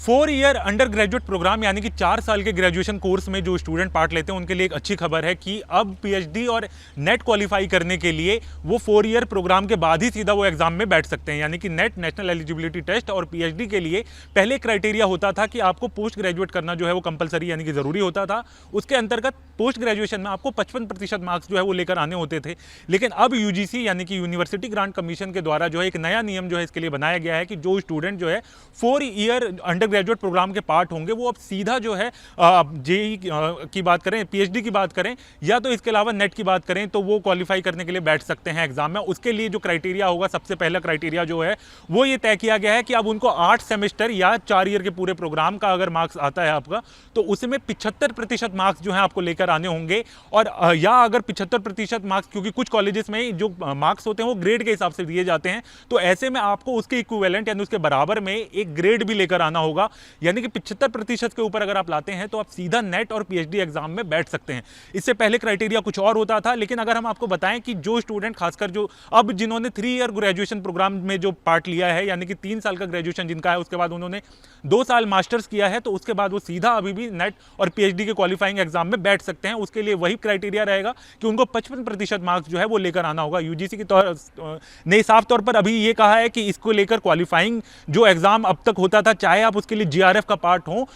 4 year under graduate programme यानी कि 4 साल के ग्रेजुएशन कोर्स में जो स्टूडेंट पार्ट लेते हैं उनके लिए एक अच्छी खबर है कि अब पीएचडी और नेट क्वालिफाई करने के लिए वो 4 ईयर प्रोग्राम के बाद ही सीधा वो एग्जाम में बैठ सकते हैं। यानी कि नेट नेशनल एलिजिबिलिटी टेस्ट और पीएचडी के लिए पहले क्राइटेरिया होता था कि आपको पोस्ट ग्रेजुएट करना जो है वो कंपलसरी यानी कि ज़रूरी होता था। उसके अंतर्गत पोस्ट ग्रेजुएशन में आपको 55% मार्क्स जो है वो लेकर आने होते थे। लेकिन अब यूजीसी यानी कि यूनिवर्सिटी ग्रांट कमीशन के द्वारा जो है एक नया नियम जो है इसके लिए बनाया गया है कि जो स्टूडेंट जो है 4 ईयर अंडर ग्रेजुएट प्रोग्राम के पार्ट होंगे वो अब सीधा जो है जेई की बात करें, पीएचडी की बात करें या तो इसके अलावा नेट की बात करें तो वो क्वालिफाई करने के लिए बैठ सकते हैं एग्जाम में। उसके लिए जो क्राइटेरिया होगा, सबसे पहला क्राइटेरिया जो है वो ये तय किया गया है कि अब उनको 8 सेमेस्टर या 4 ईयर के पूरे प्रोग्राम का अगर मार्क्स आता है आपका तो उसमें 75% मार्क्स जो है आपको लेकर आने होंगे। और या अगर 75% मार्क्स, क्योंकि कुछ कॉलेजेस में जो मार्क्स होते हैं वो ग्रेड के हिसाब से दिए जाते हैं, तो ऐसे में आपको उसके इक्विवेलेंट यानी उसके बराबर में एक ग्रेड भी लेकर आना होगा। यानी कि 75% के ऊपर अगर आप लाते हैं तो आप सीधा नेट और पीएचडी एग्जाम में बैठ सकते हैं। इससे पहले क्राइटेरिया कुछ और होता था, लेकिन अगर हम आपको बताएं कि जो स्टूडेंट खासकर जो अब जिन्होंने 3 ईयर ग्रेजुएशन प्रोग्राम में जो पार्ट लिया है यानी कि 3 साल का ग्रेजुएशन जिनका है, उसके बाद उन्होंने 2 साल मास्टर्स किया है, तो उसके बाद वो सीधा अभी भी नेट और पीएचडी के क्वालिफाइंग एग्जाम में बैठ सकते हैं। उसके लिए वही क्राइटेरिया रहेगा कि उनको 55% मार्क्स जो है वो लेकर आना होगा। यूजीसी की ने साफ तौर पर अभी ये कहा है कि इसको लेकर क्वालिफाइंग जो एग्जाम अब तक होता था, चाहे आप उसके लिए जीआरएफ का पार्ट हो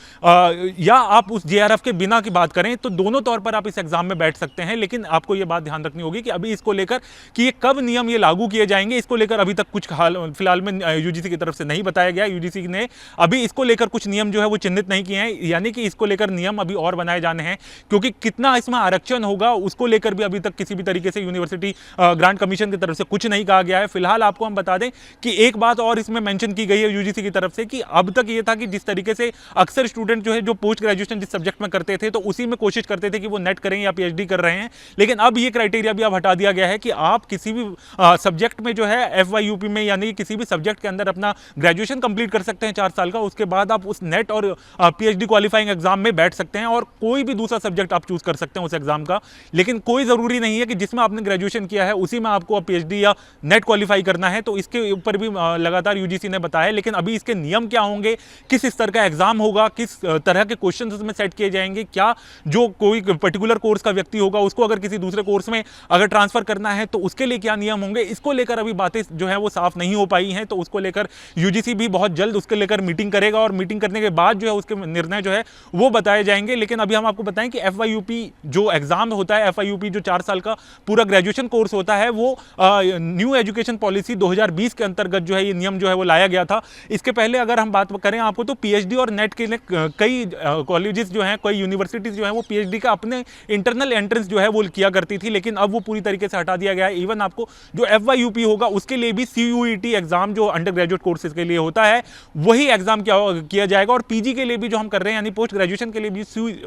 या आप उस जीआरएफ के बिना की बात करें, तो दोनों तौर पर आप इस एग्जाम में बैठ सकते हैं। लेकिन आपको ये बात ध्यान रखनी होगी कि अभी इसको लेकर कि ये कब नियम ये लागू किए जाएंगे, इसको लेकर अभी तक कुछ फिलहाल में यूजीसी की तरफ से नहीं बताया गया। यूजीसी ने अभी इसको लेकर कुछ नियम जो है वो चिन्हित नहीं किए हैं, यानी कि इसको लेकर नियम अभी और बनाए जाने हैं, क्योंकि कितना इसमें आरक्षण होगा उसको लेकर भी अभी तक किसी भी तरीके से यूनिवर्सिटी ग्रांट कमीशन की तरफ से कुछ नहीं कहा गया है। फिलहाल आपको हम बता दें कि एक बात और इसमें मेंशन की गई है यूजीसी की तरफ से कि अब तक ये था कि जिस तरीके से अक्सर स्टूडेंट जो है जो पोस्ट ग्रेजुएशन जिस सब्जेक्ट में करते थे तो उसी में कोशिश करते थे कि वो नेट करें या पीएचडी कर रहे हैं, लेकिन अब ये क्राइटेरिया भी अब हटा दिया गया है कि आप किसी भी सब्जेक्ट में जो है एफवाईयूपी में यानी किसी भी सब्जेक्ट के अंदर अपना ग्रेजुएशन कंप्लीट कर सकते हैं 4 साल का। उसके बाद आप उस नेट और पीएचडी क्वालिफाइंग एग्जाम में बैठ सकते हैं और कोई भी दूसरा सब्जेक्ट आप चूज कर सकते हैं उस एग्जाम का। लेकिन कोई जरूरी नहीं है कि जिसमें आपने ग्रेजुएशन किया है उसी में आपको पीएचडी या नेट क्वालिफाई करना है। तो इसके ऊपर भी लगातार यूजीसी ने बताया, लेकिन अभी इसके नियम क्या होंगे, किस स्तर का एग्जाम होगा, किस तरह के क्वेश्चन उसमें सेट किए जाएंगे, क्या जो कोई पर्टिकुलर कोर्स का व्यक्ति होगा उसको अगर किसी दूसरे कोर्स में अगर ट्रांसफर करना है तो उसके लिए क्या नियम होंगे, इसको लेकर अभी बातें जो है वो साफ नहीं हो पाई हैं। तो उसको लेकर यूजीसी भी बहुत जल्द उसके लेकर मीटिंग करेगा और मीटिंग करने के बाद जो है उसके निर्णय जो है वो बताए जाएंगे। लेकिन अभी हम आपको बताएं कि एफवाईयूपी जो एग्जाम होता है, एफवाईयूपी जो 4 साल का पूरा ग्रेजुएशन कोर्स होता है, वो न्यू एजुकेशन पॉलिसी 2020 के अंतर्गत जो है ये नियम जो है वो लाया गया था। इसके पहले अगर हम बात करें आपको तो पीएचडी और नेट के लिए कई कॉलेजेस जो हैं, कई यूनिवर्सिटीज जो हैं वो पीएचडी का अपने इंटरनल एंट्रेंस जो है वो किया करती थी, लेकिन अब वो पूरी तरीके से हटा दिया गया है। इवन आपको जो एफवाईयूपी होगा उसके लिए भी सीयूईटी एग्जाम जो अंडर ग्रेजुएट कोर्सेज के लिए होता है वही एग्जाम किया जाएगा। और पीजी के लिए भी जो हम कर रहे हैं यानी पोस्ट ग्रेजुएशन के लिए भी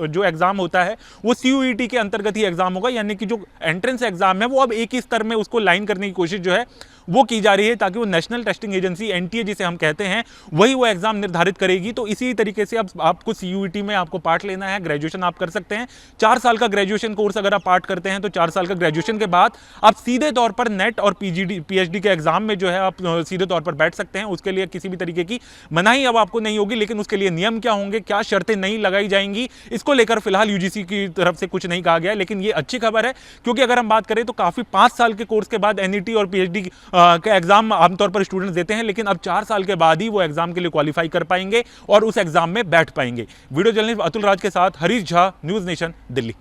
जो एग्जाम होता है वो सीयूईटी के अंतर्गत ही एग्जाम होगा। यानी कि जो एंट्रेंस एग्जाम है वो अब एक ही स्तर में उसको लाइन करने की कोशिश जो है वो की जा रही है, ताकि वो नेशनल टेस्टिंग एजेंसी एनटीए जिसे हम कहते हैं वही वो एग्जाम निर्धारित करेगी। तो इसी तरीके से अब आपको सीयूईटी में आपको पार्ट लेना है, ग्रेजुएशन आप कर सकते हैं। 4 साल का ग्रेजुएशन कोर्स अगर आप पार्ट करते हैं तो 4 साल का ग्रेजुएशन के बाद आप सीधे तौर पर नेट और पीएचडी के एग्जाम में जो है आप सीधे तौर पर बैठ सकते हैं। उसके लिए किसी भी तरीके की मनाही अब आपको नहीं होगी, लेकिन उसके लिए नियम क्या होंगे, क्या शर्तें नहीं लगाई जाएंगी, इसको लेकर फिलहाल यूजीसी की तरफ से कुछ नहीं कहा गया। लेकिन ये अच्छी खबर है, क्योंकि अगर हम बात करें तो काफी 5 साल के कोर्स के बाद एनईटी और पीएचडी का एग्जाम आमतौर पर स्टूडेंट्स देते हैं, लेकिन अब 4 साल के बाद ही वो एग्जाम के लिए क्वालिफाई कर पाएंगे और उस एग्जाम में बैठ पाएंगे। वीडियो जर्नलिस्ट अतुल राज के साथ हरीश झा, न्यूज नेशन, दिल्ली।